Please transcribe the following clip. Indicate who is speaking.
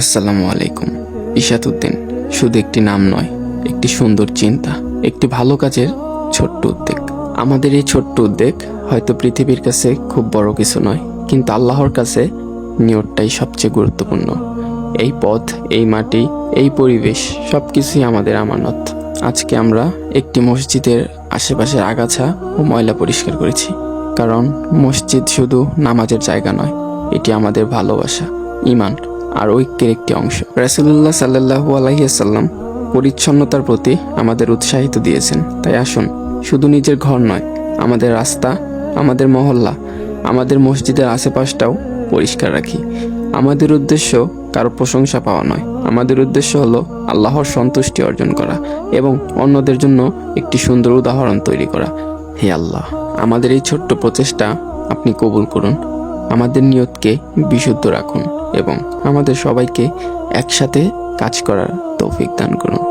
Speaker 1: আসসালামু আলাইকুম। ইশাত উদ্দিন শুধু একটি নাম নয়, একটি সুন্দর চিন্তা, একটি ভালো কাজের ছোট্ট উদ্যোগ। আমাদের এই ছোট্ট উদ্যোগ হয়তো পৃথিবীর কাছে খুব বড় কিছু নয়, কিন্তু আল্লাহর কাছে নিয়তটাই সবচেয়ে গুরুত্বপূর্ণ। এই পথ, এই মাটি, এই পরিবেশ সবকিছুই আমাদের আমানত। আজকে আমরা একটি মসজিদের আশেপাশের আগাছা ও ময়লা পরিষ্কার করেছি, কারণ মসজিদ শুধু নামাজের জায়গা নয়, এটি আমাদের ভালোবাসা, ঈমান আর ঐক্যের একটি অংশ। রাসূলুল্লাহ সাল্লাল্লাহু আলাইহি ওয়াসাল্লাম পরিচ্ছন্নতার প্রতি আমাদের উৎসাহিত দিয়েছেন। তাই আসুন, শুধু নিজের ঘর নয়, আমাদের রাস্তা, আমাদের মহল্লা, আমাদের মসজিদের আশেপাশটাও পরিষ্কার রাখি। আমাদের উদ্দেশ্য কারো প্রশংসা পাওয়া নয়, আমাদের উদ্দেশ্য হলো আল্লাহর সন্তুষ্টি অর্জন করা এবং অন্যদের জন্য একটি সুন্দর উদাহরণ তৈরি করা। হে আল্লাহ, আমাদের এই ছোট্ট প্রচেষ্টা আপনি কবুল করুন। আমাদের নিয়তকে বিশুদ্ধ রাখুন এবং আমাদের সবাইকে একসাথে কাজ করার তৌফিক দান করুন।